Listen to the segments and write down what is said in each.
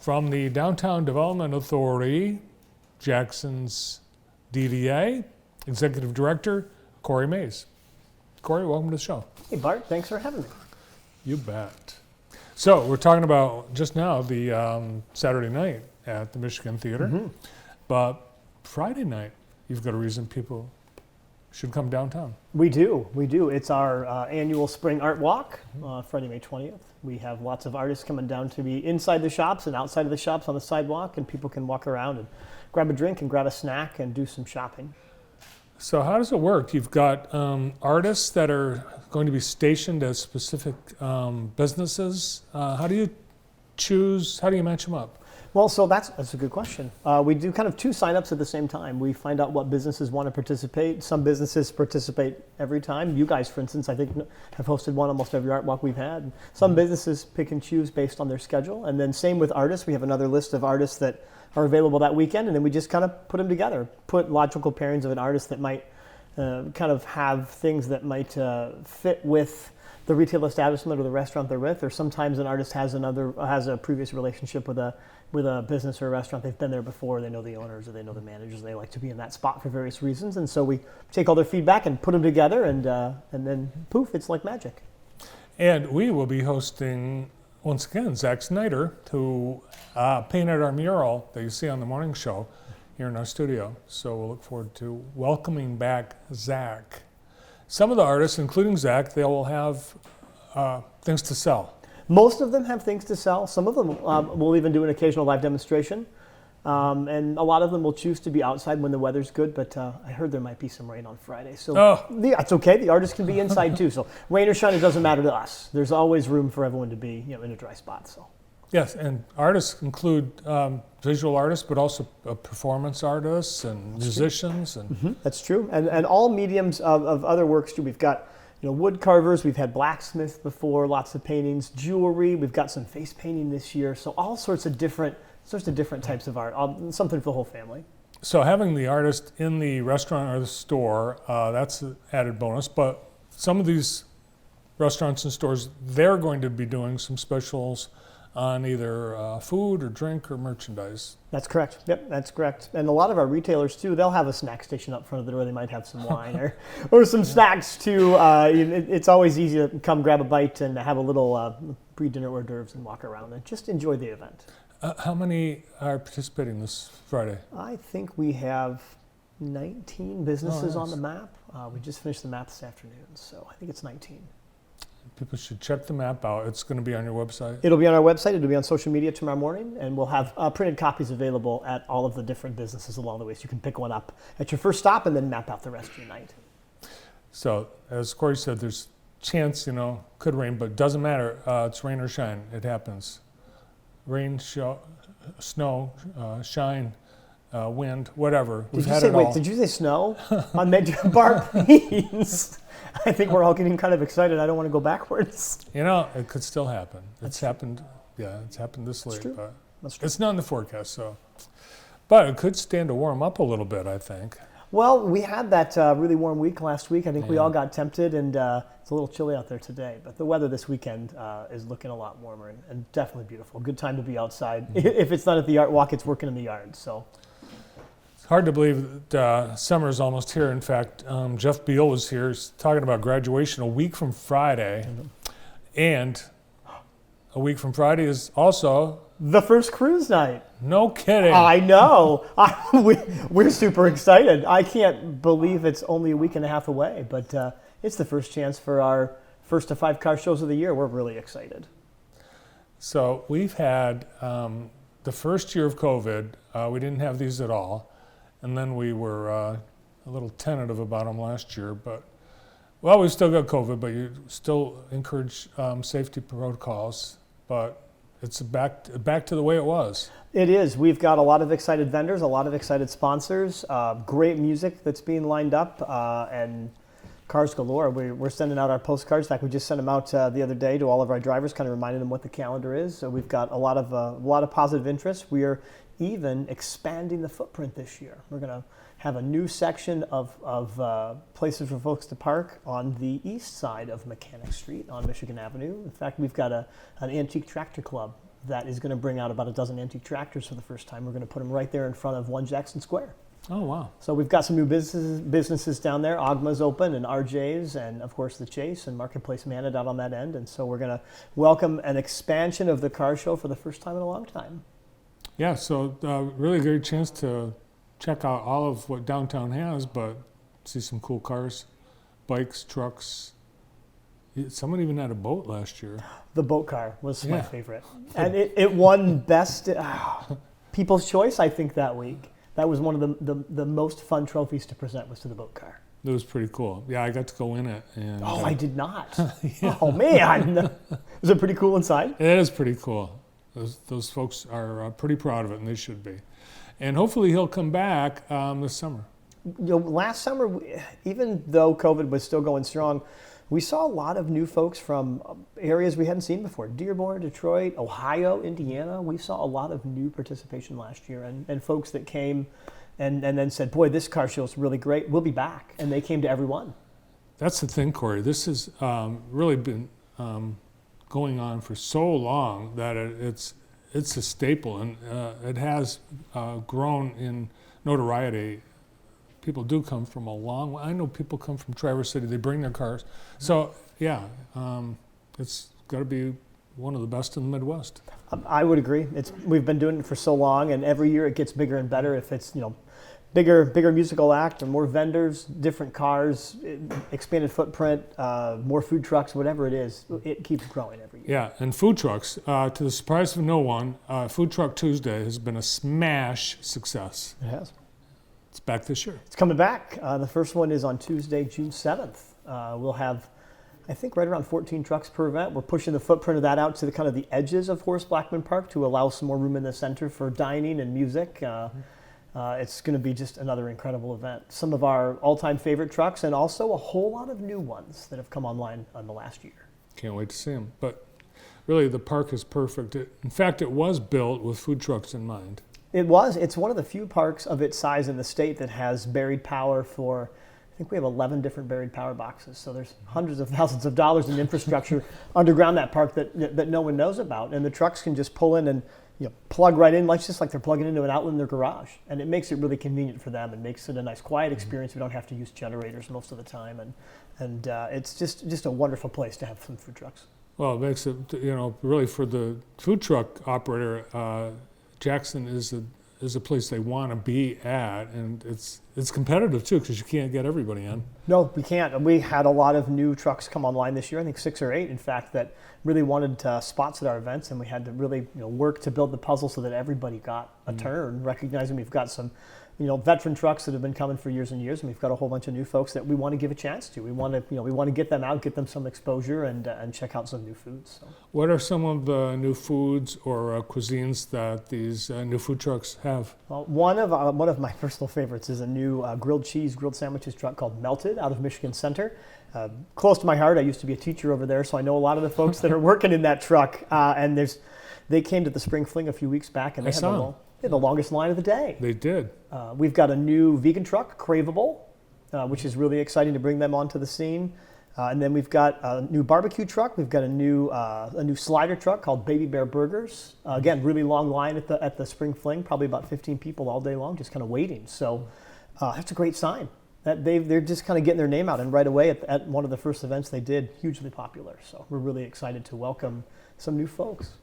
from the Downtown Development Authority, Jackson's DDA, Executive Director, Corey Mays. Corey, welcome to the show. Hey Bart, thanks for having me. You bet. So we're talking about just now the Saturday night at the Michigan Theater, but Friday night, you've got a reason people should come downtown. We do. It's our annual Spring Art Walk, Friday, May 20th. We have lots of artists coming down to be inside the shops and outside of the shops on the sidewalk, and people can walk around and grab a drink and grab a snack and do some shopping. So how does it work? You've got artists that are going to be stationed at specific businesses. How do you match them up? Well, so that's a good question. We do kind of two signups at the same time. We find out what businesses want to participate. Some businesses participate every time. You guys, for instance, I think have hosted one almost every art walk we've had. Some businesses pick and choose based on their schedule. And then same with artists. We have another list of artists that are available that weekend, and then we just kind of put them together, put logical pairings of an artist that might kind of have things that might fit with the retail establishment or the restaurant they're with, or sometimes an artist has a previous relationship with a business or a restaurant. They've been there before, they know the owners or they know the managers, they like to be in that spot for various reasons, and so we take all their feedback and put them together, and then poof, it's like magic. And we will be hosting, once again, Zach Snyder, who painted our mural that you see on the morning show here in our studio. So we'll look forward to welcoming back Zach. Some of the artists, including Zach, they will have things to sell. Most of them have things to sell. Some of them will even do an occasional live demonstration. And a lot of them will choose to be outside when the weather's good, but I heard there might be some rain on Friday. So that's okay. The artists can be inside too. So rain or shine, it doesn't matter to us. There's always room for everyone to be in a dry spot. So. Yes, and artists include visual artists, but also performance artists and musicians. And That's true. And all mediums of other works too. We've got wood carvers, we've had blacksmiths before, lots of paintings, jewelry, we've got some face painting this year. So all sorts of different types of art, something for the whole family. So having the artist in the restaurant or the store, that's an added bonus. But some of these restaurants and stores, they're going to be doing some specials on either food or drink or merchandise. That's correct. Yep, that's correct. And a lot of our retailers too, they'll have a snack station up front of it where they might have some wine or some snacks too. It's always easy to come grab a bite and have a little pre-dinner hors d'oeuvres and walk around and just enjoy the event. How many are participating this Friday? I think we have 19 businesses on the map. We just finished the map this afternoon, so I think it's 19. People should check the map out. It's going to be on your website? It'll be on our website. It'll be on social media tomorrow morning, and we'll have printed copies available at all of the different businesses along the way, so you can pick one up at your first stop and then map out the rest of your night. So, as Corey said, there's chance, could rain, but it doesn't matter. It's rain or shine. It happens. Rain, snow, shine, wind, whatever. We've had it all. Did you say snow? On Bart, please. I think we're all getting kind of excited. I don't want to go backwards. It could still happen. It's happened this late. True. But That's true. It's not in the forecast, so. But it could stand to warm up a little bit, I think. Well, we had that really warm week last week. I think we all got tempted, and it's a little chilly out there today. But the weather this weekend is looking a lot warmer and definitely beautiful. Good time to be outside. If it's not at the art walk, it's working in the yard. So. Hard to believe that summer's almost here. In fact, Jeff Beal was here talking about graduation a week from Friday. And a week from Friday is also the first cruise night. No kidding. I know. We're super excited. I can't believe it's only a week and a half away, but it's the first chance for our first of 5 car shows of the year. We're really excited. So we've had the first year of COVID. We didn't have these at all. And then we were a little tentative about them last year, but we've still got COVID, but you still encourage safety protocols, but it's back to the way it was. It is. We've got a lot of excited vendors, a lot of excited sponsors, great music that's being lined up, and cars galore. We're sending out our postcards. In fact, we just sent them out the other day to all of our drivers, kind of reminding them what the calendar is. So we've got a lot of positive interest. We are even expanding the footprint this year. We're going to have a new section of places for folks to park on the east side of Mechanic Street on Michigan Avenue. In fact, we've got an antique tractor club that is going to bring out about a dozen antique tractors for the first time. We're going to put them right there in front of 1 Jackson Square. Oh, wow. So we've got some new businesses down there. Agma's open, and RJ's, and of course the Chase and Marketplace Manad out on that end. And so we're going to welcome an expansion of the car show for the first time in a long time. Yeah, so really great chance to check out all of what downtown has, but see some cool cars, bikes, trucks. Someone even had a boat last year. The boat car was my Yeah. favorite. And it won best People's Choice, I think, that week. That was one of the most fun trophies to present, was to the boat car. It was pretty cool. Yeah, I got to go in it. And, Oh, I did not. Oh, man. Was it pretty cool inside? It is pretty cool. Those folks are pretty proud of it, and they should be. And hopefully he'll come back this summer. Last summer, even though COVID was still going strong, we saw a lot of new folks from areas we hadn't seen before. Dearborn, Detroit, Ohio, Indiana. We saw a lot of new participation last year, and folks that came and then said, boy, this car show is really great. We'll be back. And they came to every one. That's the thing, Corey. This has really been going on for so long that it's a staple, and it has grown in notoriety. People do come from a long way. I know people come from Traverse City. They bring their cars. So, yeah, it's got to be one of the best in the Midwest. I would agree. We've been doing it for so long, and every year it gets bigger and better. If it's bigger musical act, or more vendors, different cars, expanded footprint, more food trucks, whatever it is, it keeps growing every year. Yeah, and food trucks. To the surprise of no one, Food Truck Tuesday has been a smash success. It has. It's back this year. It's coming back. The first one is on Tuesday, June 7th. We'll have, I think, right around 14 trucks per event. We're pushing the footprint of that out to the edges of Horace Blackman Park to allow some more room in the center for dining and music. It's going to be just another incredible event. Some of our all-time favorite trucks, and also a whole lot of new ones that have come online in the last year. Can't wait to see them. But really, the park is perfect. In fact, it was built with food trucks in mind. It's one of the few parks of its size in the state that has buried power for, I think we have 11 different buried power boxes. So there's hundreds of thousands of dollars in infrastructure underground that park that no one knows about. And the trucks can just pull in and plug right in, just like they're plugging into an outlet in their garage. And it makes it really convenient for them and makes it a nice quiet experience. We don't have to use generators most of the time. And it's just a wonderful place to have some food trucks. Well, it makes it, really for the food truck operator, Jackson is a place they want to be at, and it's competitive too, because you can't get everybody in. No, we can't. We had a lot of new trucks come online this year. I think 6 or 8, in fact, that really wanted spots at our events, and we had to really work to build the puzzle so that everybody got a turn. Recognizing we've got some veteran trucks that have been coming for years and years, and we've got a whole bunch of new folks that we want to give a chance to. We want to get them out, get them some exposure, and check out some new foods. So. What are some of the new foods or cuisines that these new food trucks have? Well, one of my personal favorites is a new grilled sandwiches truck called Melted out of Michigan Center. Close to my heart. I used to be a teacher over there, so I know a lot of the folks that are working in that truck. And they came to the Spring Fling a few weeks back, and they had the longest line of the day. They did. We've got a new vegan truck, Craveable, which is really exciting to bring them onto the scene. And then we've got a new barbecue truck. We've got a new slider truck called Baby Bear Burgers. Again, really long line at the Spring Fling, probably about 15 people all day long, just kind of waiting. So that's a great sign. That they're just kind of getting their name out, and right away at one of the first events they did, hugely popular. So we're really excited to welcome some new folks.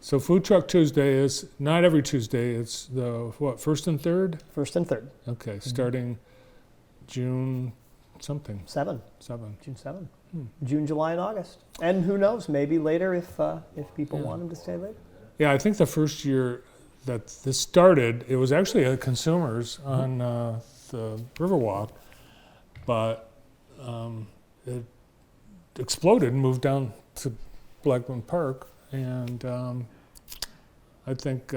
So Food Truck Tuesday is not every Tuesday. It's the first and third? First and third. Okay, starting June something. 7. 7. June 7. June, July, and August. And who knows, maybe later if people want them to stay later. Yeah, I think the first year that this started, it was actually at Consumers on the Riverwalk, but it exploded and moved down to Blackman Park, and I think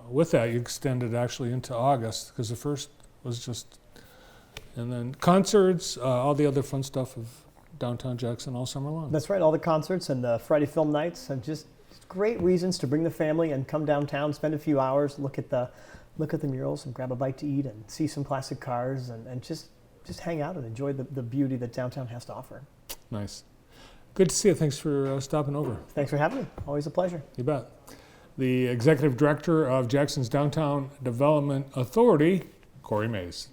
with that you extended actually into August, because the first was just, and then concerts, all the other fun stuff of downtown Jackson all summer long. That's right, all the concerts and the Friday film nights, and just great reasons to bring the family and come downtown, spend a few hours, look at the murals and grab a bite to eat and see some classic cars and just hang out and enjoy the beauty that downtown has to offer. Nice. Good to see you. Thanks for stopping over. Thanks for having me. Always a pleasure. You bet. the Executive Director of Jackson's Downtown Development Authority, Corey Mays.